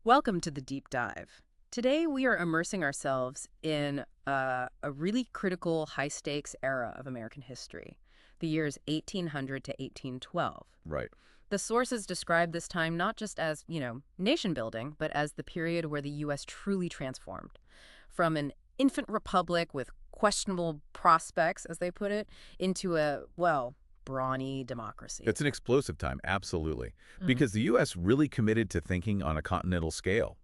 Welcome to the deep dive. Today we are immersing ourselves in a really critical, high-stakes era of American history, the years 1800 to 1812. Right. The sources describe this time not just as, nation building, but as the period where the U.S. truly transformed. From an infant republic with questionable prospects, as they put it, into a, well, brawny democracy. It's an explosive time, absolutely. Mhm. Because the U.S. really committed to thinking on a continental scale.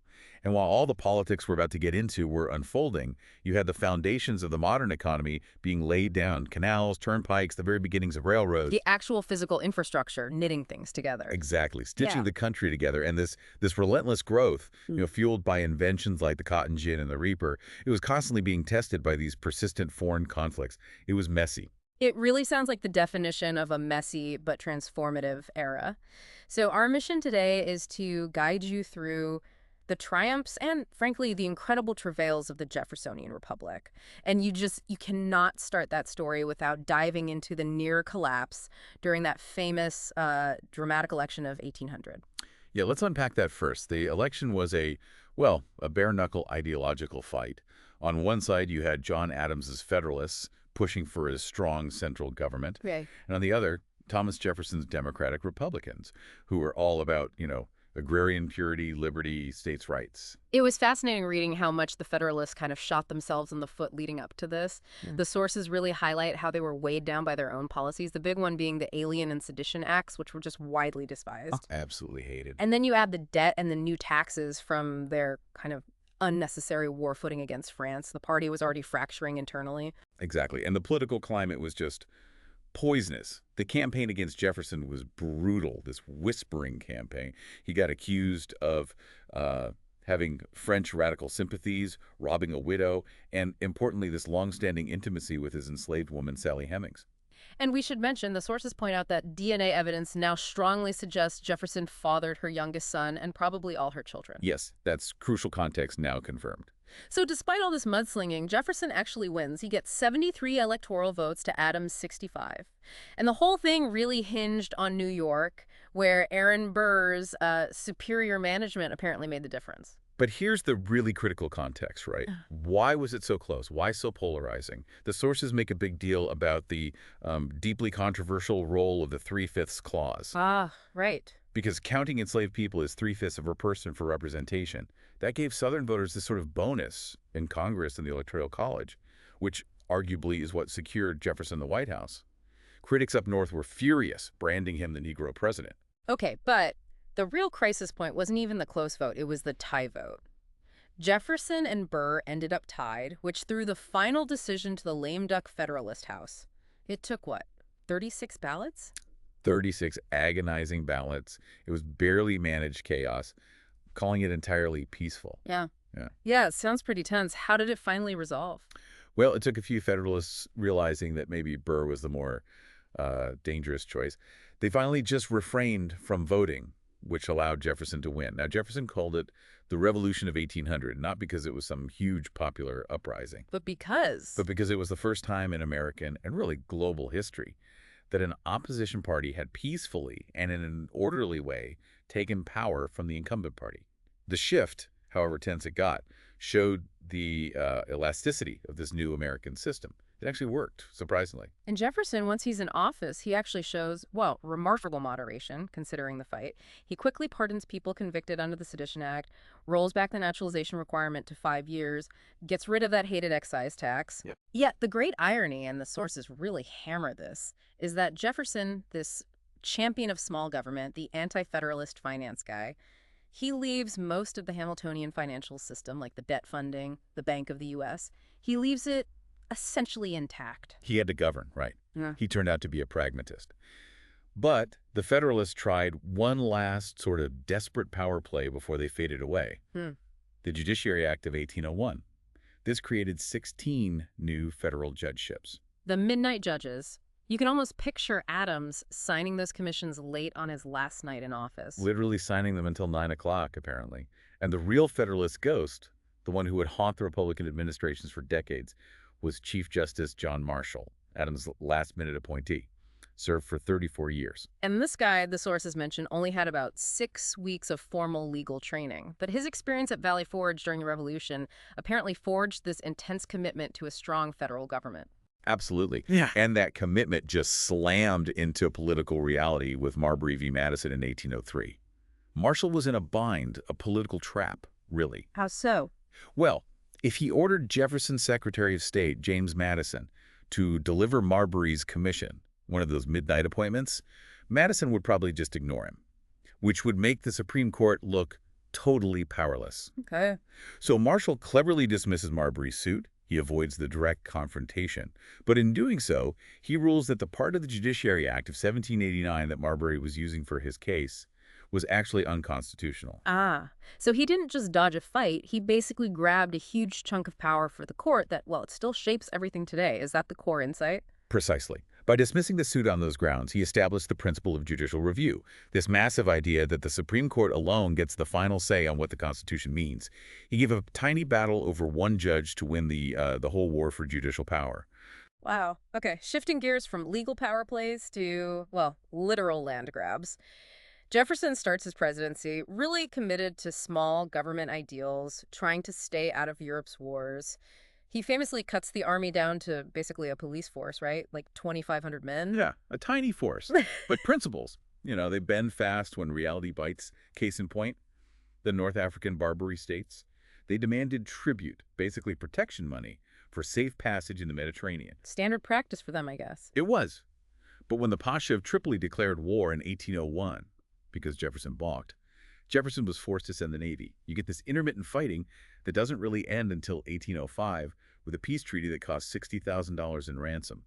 And while all the politics we're about to get into were unfolding, you had the foundations of the modern economy being laid down, canals, turnpikes, the very beginnings of railroads. The actual physical infrastructure knitting things together. Exactly, stitching Yeah. the country together. And this relentless growth, fueled by inventions like the cotton gin and the reaper, it was constantly being tested by these persistent foreign conflicts. It was messy. It really sounds like the definition of a messy but transformative era. So our mission today is to guide you through the triumphs and, frankly, the incredible travails of the Jeffersonian Republic. And you cannot start that story without diving into the near collapse during that famous dramatic election of 1800. Yeah, let's unpack that first. The election was a bare-knuckle ideological fight. On one side, you had John Adams's Federalists pushing for a strong central government. Right. And on the other, Thomas Jefferson's Democratic Republicans, who were all about, agrarian purity, liberty, states' rights. It was fascinating reading how much the Federalists kind of shot themselves in the foot leading up to this. The sources really highlight how they were weighed down by their own policies, the big one being the Alien and Sedition Acts, which were just widely despised. Absolutely hated. And then you add the debt and the new taxes from their kind of unnecessary war footing against France. The party was already fracturing internally. Exactly. And the political climate was just poisonous. The campaign against Jefferson was brutal, this whispering campaign. He got accused of having French radical sympathies, robbing a widow, and importantly, this long-standing intimacy with his enslaved woman, Sally Hemings. And we should mention, the sources point out that DNA evidence now strongly suggests Jefferson fathered her youngest son and probably all her children. Yes, that's crucial context now confirmed. So despite all this mudslinging, Jefferson actually wins. He gets 73 electoral votes to Adams' 65. And the whole thing really hinged on New York, where Aaron Burr's superior management apparently made the difference. But here's the really critical context, right? Why was it so close? Why so polarizing? The sources make a big deal about the deeply controversial role of the 3/5 clause. Ah, right. Because counting enslaved people as 3/5 of a person for representation, that gave Southern voters this sort of bonus in Congress and the Electoral College, which arguably is what secured Jefferson the White House. Critics up north were furious, branding him the Negro president. Okay, but the real crisis point wasn't even the close vote. It was the tie vote. Jefferson and Burr ended up tied, which threw the final decision to the lame duck Federalist House. It took, what, 36 ballots? 36 agonizing ballots. It was barely managed chaos, calling it entirely peaceful. Yeah. Yeah. Yeah, it sounds pretty tense. How did it finally resolve? Well, it took a few Federalists realizing that maybe Burr was the more dangerous choice. They finally just refrained from voting, which allowed Jefferson to win. Now, Jefferson called it the Revolution of 1800, not because it was some huge popular uprising, But because... but because it was the first time in American and really global history that an opposition party had peacefully and in an orderly way taken power from the incumbent party. The shift, however tense it got, showed the elasticity of this new American system. It actually worked, surprisingly. And Jefferson, once he's in office, he actually shows, well, remarkable moderation, considering the fight. He quickly pardons people convicted under the Sedition Act, rolls back the naturalization requirement to 5 years, gets rid of that hated excise tax. Yep. Yet the great irony, and the sources really hammer this, is that Jefferson, this champion of small government, the anti-federalist finance guy, he leaves most of the Hamiltonian financial system, like the debt funding, the Bank of the U.S., he leaves it essentially intact. He had to govern, right? Yeah. He turned out to be a pragmatist. But the Federalists tried one last sort of desperate power play before they faded away. The Judiciary Act of 1801. This created 16 new federal judgeships. The midnight judges. You can almost picture Adams signing those commissions late on his last night in office. Literally signing them until 9 o'clock, apparently. And the real Federalist ghost, the one who would haunt the Republican administrations for decades, was Chief Justice John Marshall, Adams' last-minute appointee. served for 34 years. And this guy, the sources mention, only had about 6 weeks of formal legal training. But his experience at Valley Forge during the Revolution apparently forged this intense commitment to a strong federal government. Absolutely. Yeah. And that commitment just slammed into political reality with Marbury v. Madison in 1803. Marshall was in a bind, a political trap, really. How so? Well, if he ordered Jefferson's Secretary of State, James Madison, to deliver Marbury's commission, one of those midnight appointments, Madison would probably just ignore him, which would make the Supreme Court look totally powerless. Okay. So Marshall cleverly dismisses Marbury's suit. He avoids the direct confrontation. But in doing so, he rules that the part of the Judiciary Act of 1789 that Marbury was using for his case was actually unconstitutional. Ah, so he didn't just dodge a fight. He basically grabbed a huge chunk of power for the court that, well, it still shapes everything today. Is that the core insight? Precisely. By dismissing the suit on those grounds, he established the principle of judicial review, this massive idea that the Supreme Court alone gets the final say on what the Constitution means. He gave a tiny battle over one judge to win the whole war for judicial power. Wow. Okay, shifting gears from legal power plays to, well, literal land grabs. Jefferson starts his presidency really committed to small government ideals, trying to stay out of Europe's wars. He famously cuts the army down to basically a police force, right? Like 2,500 men. Yeah, a tiny force, but principles. They bend fast when reality bites. Case in point, the North African Barbary states. They demanded tribute, basically protection money, for safe passage in the Mediterranean. Standard practice for them, I guess. It was. But when the Pasha of Tripoli declared war in 1801, because Jefferson balked, Jefferson was forced to send the Navy. You get this intermittent fighting that doesn't really end until 1805 with a peace treaty that cost $60,000 in ransom.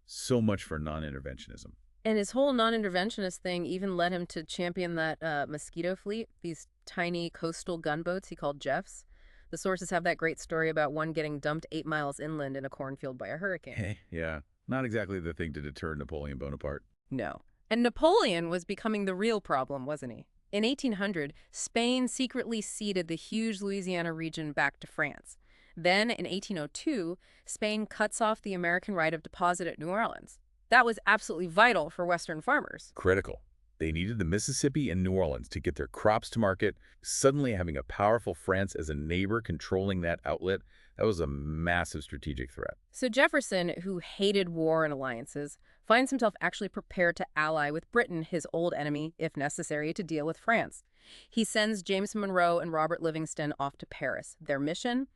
So much for non-interventionism. And his whole non-interventionist thing even led him to champion that Mosquito fleet, these tiny coastal gunboats he called Jeffs. The sources have that great story about one getting dumped 8 miles inland in a cornfield by a hurricane. Yeah, not exactly the thing to deter Napoleon Bonaparte. No. And Napoleon was becoming the real problem, wasn't he? In 1800, Spain secretly ceded the huge Louisiana region back to France. Then, in 1802, Spain cuts off the American right of deposit at New Orleans. That was absolutely vital for Western farmers. Critical. They needed the Mississippi and New Orleans to get their crops to market. Suddenly having a powerful France as a neighbor controlling that outlet, that was a massive strategic threat. So Jefferson, who hated war and alliances, finds himself actually prepared to ally with Britain, his old enemy, if necessary, to deal with France. He sends James Monroe and Robert Livingston off to Paris. Their mission?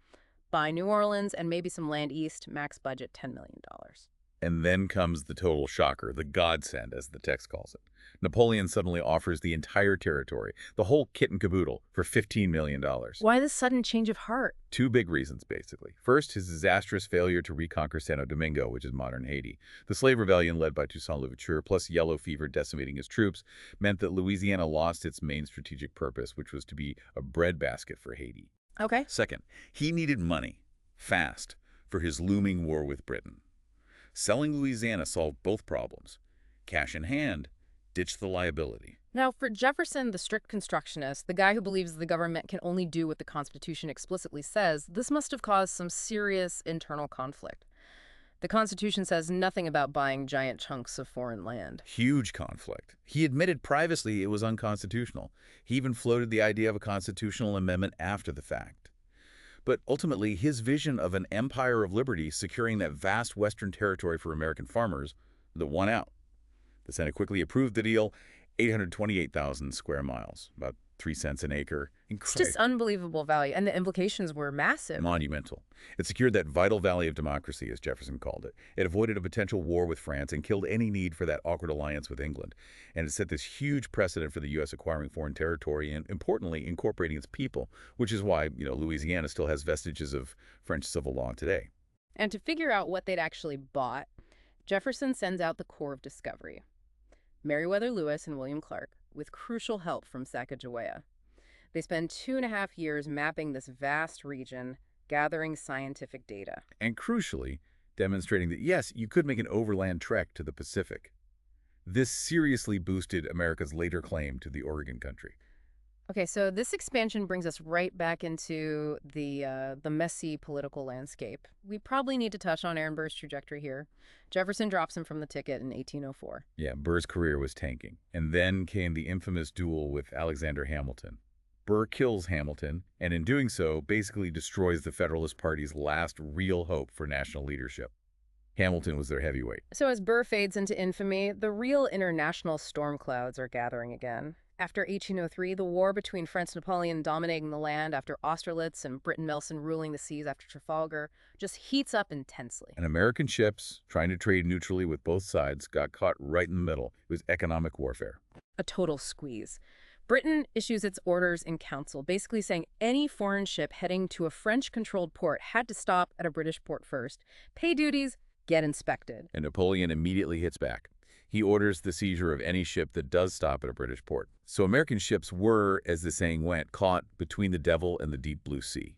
Buy New Orleans and maybe some land east, max budget $10 million. And then comes the total shocker, the godsend, as the text calls it. Napoleon suddenly offers the entire territory, the whole kit and caboodle, for $15 million. Why this sudden change of heart? Two big reasons, basically. First, his disastrous failure to reconquer Santo Domingo, which is modern Haiti. The slave rebellion led by Toussaint Louverture, plus yellow fever decimating his troops, meant that Louisiana lost its main strategic purpose, which was to be a breadbasket for Haiti. Okay. Second, he needed money, fast, for his looming war with Britain. Selling Louisiana solved both problems. Cash in hand, ditch the liability. Now, for Jefferson, the strict constructionist, the guy who believes the government can only do what the Constitution explicitly says, this must have caused some serious internal conflict. The Constitution says nothing about buying giant chunks of foreign land. Huge conflict. He admitted privately it was unconstitutional. He even floated the idea of a constitutional amendment after the fact. But ultimately, his vision of an empire of liberty securing that vast western territory for American farmers, won out. The Senate quickly approved the deal, 828,000 square miles, about 3 cents an acre. It's just unbelievable value, and the implications were massive. Monumental. It secured that vital valley of democracy, as Jefferson called it. It avoided a potential war with France and killed any need for that awkward alliance with England. And it set this huge precedent for the U.S. acquiring foreign territory and, importantly, incorporating its people, which is why, Louisiana still has vestiges of French civil law today. And to figure out what they'd actually bought, Jefferson sends out the Corps of Discovery, Meriwether Lewis and William Clark, with crucial help from Sacagawea. They spend 2.5 years mapping this vast region, gathering scientific data. And crucially, demonstrating that, yes, you could make an overland trek to the Pacific. This seriously boosted America's later claim to the Oregon country. Okay, so this expansion brings us right back into the messy political landscape. We probably need to touch on Aaron Burr's trajectory here. Jefferson drops him from the ticket in 1804. Yeah, Burr's career was tanking. And then came the infamous duel with Alexander Hamilton. Burr kills Hamilton, and in doing so, basically destroys the Federalist Party's last real hope for national leadership. Hamilton was their heavyweight. So as Burr fades into infamy, the real international storm clouds are gathering again. After 1803, the war between France and Napoleon dominating the land after Austerlitz and Britain-Nelson ruling the seas after Trafalgar just heats up intensely. And American ships, trying to trade neutrally with both sides, got caught right in the middle. It was economic warfare. A total squeeze. Britain issues its orders in council, basically saying any foreign ship heading to a French-controlled port had to stop at a British port first, pay duties, get inspected. And Napoleon immediately hits back. He orders the seizure of any ship that does stop at a British port. So American ships were, as the saying went, caught between the devil and the deep blue sea.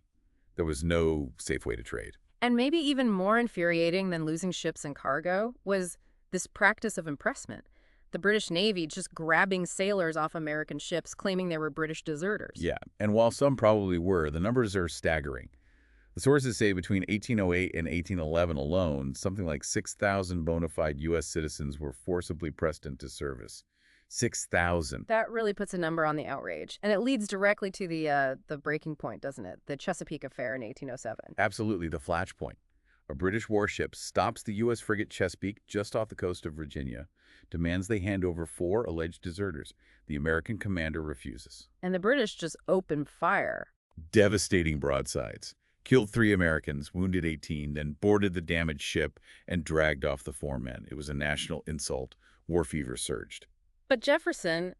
There was no safe way to trade. And maybe even more infuriating than losing ships and cargo was this practice of impressment. The British Navy just grabbing sailors off American ships, claiming they were British deserters. Yeah, and while some probably were, the numbers are staggering. The sources say between 1808 and 1811 alone, something like 6,000 bona fide U.S. citizens were forcibly pressed into service. 6,000. That really puts a number on the outrage. And it leads directly to the breaking point, doesn't it? The Chesapeake Affair in 1807. Absolutely, the flashpoint. A British warship stops the U.S. frigate Chesapeake just off the coast of Virginia, demands they hand over 4 alleged deserters. The American commander refuses. And the British just open fire. Devastating broadsides. Killed 3 Americans, wounded 18, then boarded the damaged ship and dragged off the 4 men. It was a national insult. War fever surged. But Jefferson,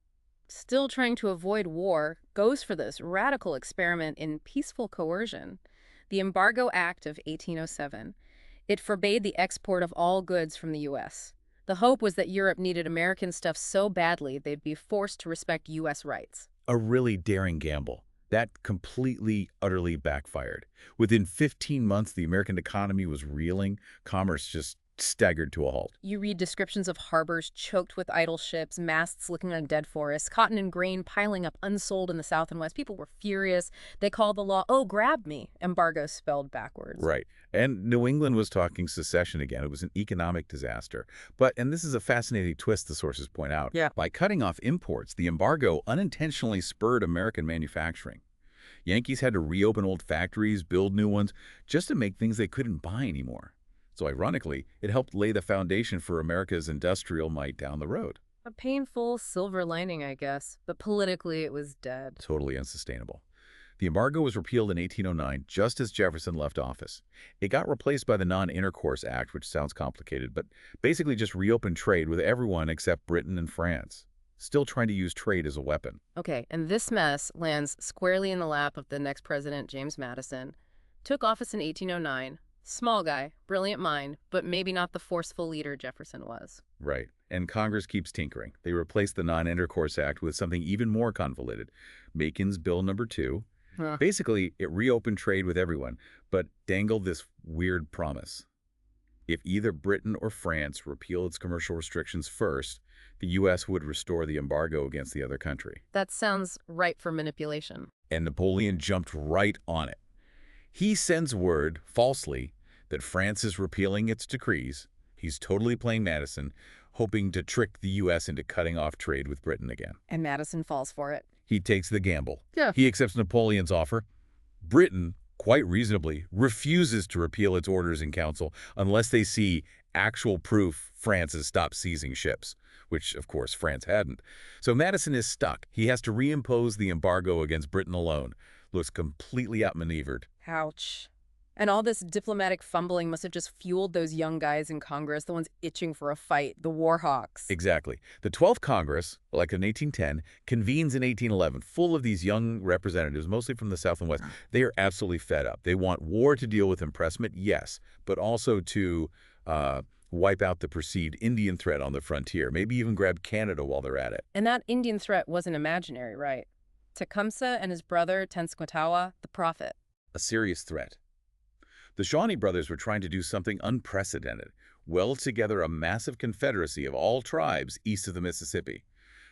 still trying to avoid war, goes for this radical experiment in peaceful coercion. The Embargo Act of 1807. It forbade the export of all goods from the U.S. The hope was that Europe needed American stuff so badly they'd be forced to respect U.S. rights. A really daring gamble. That completely, utterly backfired. Within 15 months, the American economy was reeling. Commerce just staggered to a halt. You read descriptions of harbors choked with idle ships, masts looking like dead forests, cotton and grain piling up unsold in the South and West. People were furious. They called the law, "Oh, grab me," embargo spelled backwards. Right. And New England was talking secession again. It was an economic disaster. But, and this is a fascinating twist the sources point out, by cutting off imports, the embargo unintentionally spurred American manufacturing. Yankees had to reopen old factories, build new ones, just to make things they couldn't buy anymore. So ironically, it helped lay the foundation for America's industrial might down the road. A painful silver lining, I guess, but politically it was dead. Totally unsustainable. The embargo was repealed in 1809, just as Jefferson left office. It got replaced by the Non-Intercourse Act, which sounds complicated, but basically just reopened trade with everyone except Britain and France, still trying to use trade as a weapon. Okay, and this mess lands squarely in the lap of the next president, James Madison. Took office in 1809. Small guy, brilliant mind, but maybe not the forceful leader Jefferson was. Right. And Congress keeps tinkering. They replaced the Non-Intercourse Act with something even more convoluted. Makin's Bill No. 2. Basically, it reopened trade with everyone, but dangled this weird promise. If either Britain or France repeal its commercial restrictions first, the U.S. would restore the embargo against the other country. That sounds ripe for manipulation. And Napoleon jumped right on it. He sends word, falsely, that France is repealing its decrees. He's totally playing Madison, hoping to trick the U.S. into cutting off trade with Britain again. And Madison falls for it. He takes the gamble. Yeah. He accepts Napoleon's offer. Britain, quite reasonably, refuses to repeal its orders in council unless they see actual proof France has stopped seizing ships, which, of course, France hadn't. So Madison is stuck. He has to reimpose the embargo against Britain alone. Looks completely outmaneuvered. Ouch. And all this diplomatic fumbling must have just fueled those young guys in Congress, the ones itching for a fight, the war hawks. Exactly. The 12th Congress, elected in 1810, convenes in 1811, full of these young representatives, mostly from the South and West. They are absolutely fed up. They want war to deal with impressment, yes, but also to wipe out the perceived Indian threat on the frontier, maybe even grab Canada while they're at it. And that Indian threat wasn't imaginary, right? Tecumseh and his brother, Tenskwatawa, the prophet. A serious threat. The Shawnee brothers were trying to do something unprecedented, weld together a massive confederacy of all tribes east of the Mississippi.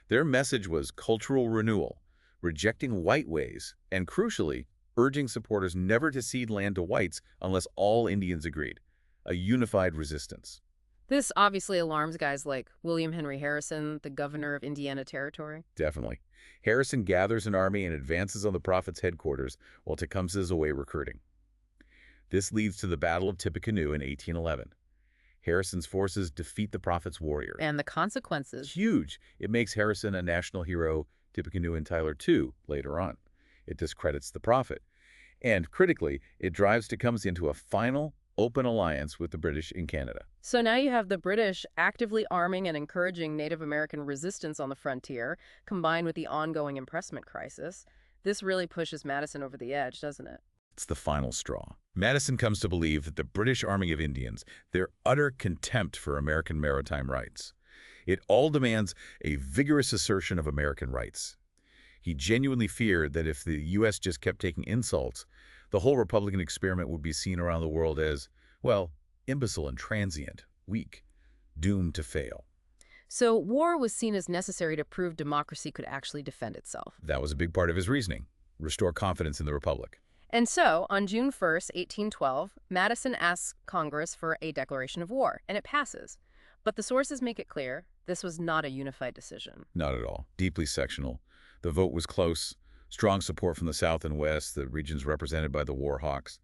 Their message was cultural renewal, rejecting white ways, and crucially, urging supporters never to cede land to whites unless all Indians agreed. A unified resistance. This obviously alarms guys like William Henry Harrison, the governor of Indiana Territory. Definitely. Harrison gathers an army and advances on the Prophet's headquarters while Tecumseh is away recruiting. This leads to the Battle of Tippecanoe in 1811. Harrison's forces defeat the Prophet's warriors. And the consequences. Huge. It makes Harrison a national hero, Tippecanoe and Tyler too, later on. It discredits the Prophet. And, critically, it drives Tecumseh into a final, open alliance with the British in Canada. So now you have the British actively arming and encouraging Native American resistance on the frontier, combined with the ongoing impressment crisis. This really pushes Madison over the edge, doesn't it? It's the final straw. Madison comes to believe that the British arming of Indians, their utter contempt for American maritime rights, it all demands a vigorous assertion of American rights. He genuinely feared that if the U.S. just kept taking insults, the whole Republican experiment would be seen around the world as, well, imbecile and transient, weak, doomed to fail. So war was seen as necessary to prove democracy could actually defend itself. That was a big part of his reasoning, restore confidence in the Republic. And so, on June 1st, 1812, Madison asks Congress for a declaration of war, and it passes. But the sources make it clear this was not a unified decision. Not at all. Deeply sectional. The vote was close. Strong support from the South and West, the regions represented by the war hawks.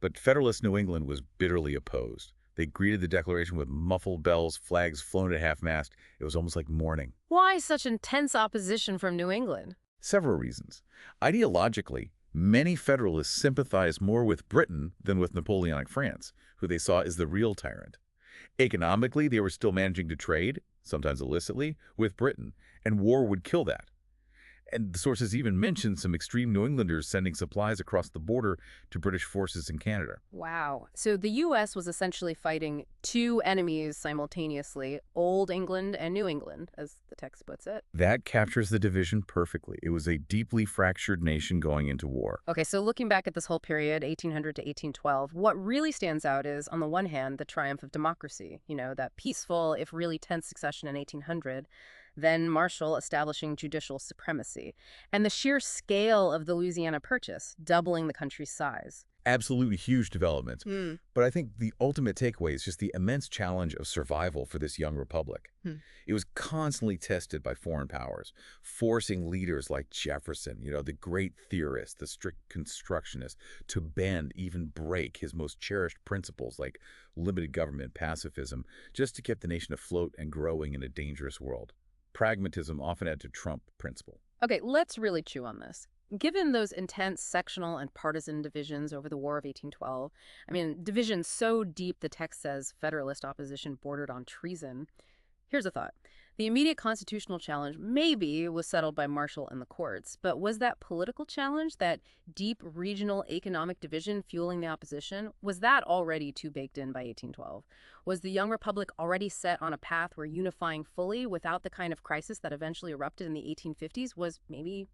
But Federalist New England was bitterly opposed. They greeted the declaration with muffled bells, flags flown at half-mast. It was almost like mourning. Why such intense opposition from New England? Several reasons. Ideologically, many Federalists sympathized more with Britain than with Napoleonic France, who they saw as the real tyrant. Economically, they were still managing to trade, sometimes illicitly, with Britain, and war would kill that. And the sources even mention some extreme New Englanders sending supplies across the border to British forces in Canada. Wow. So the U.S. was essentially fighting two enemies simultaneously, Old England and New England, as the text puts it. That captures the division perfectly. It was a deeply fractured nation going into war. Okay, so looking back at this whole period, 1800 to 1812, what really stands out is, on the one hand, the triumph of democracy, that peaceful, if really tense succession in 1800, then Marshall establishing judicial supremacy, and the sheer scale of the Louisiana Purchase, doubling the country's size. Absolutely huge developments. But I think the ultimate takeaway is just the immense challenge of survival for this young republic. It was constantly tested by foreign powers, forcing leaders like Jefferson, the great theorist, the strict constructionist, to bend, even break his most cherished principles like limited government, pacifism, just to keep the nation afloat and growing in a dangerous world. Pragmatism often had to trump principle. Okay, let's really chew on this. Given those intense sectional and partisan divisions over the War of 1812, divisions so deep the text says Federalist opposition bordered on treason, here's a thought. The immediate constitutional challenge maybe was settled by Marshall and the courts, but was that political challenge, that deep regional economic division fueling the opposition, was that already too baked in by 1812? Was the young republic already set on a path where unifying fully without the kind of crisis that eventually erupted in the 1850s was maybe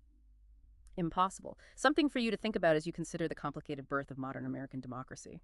impossible? Something for you to think about as you consider the complicated birth of modern American democracy.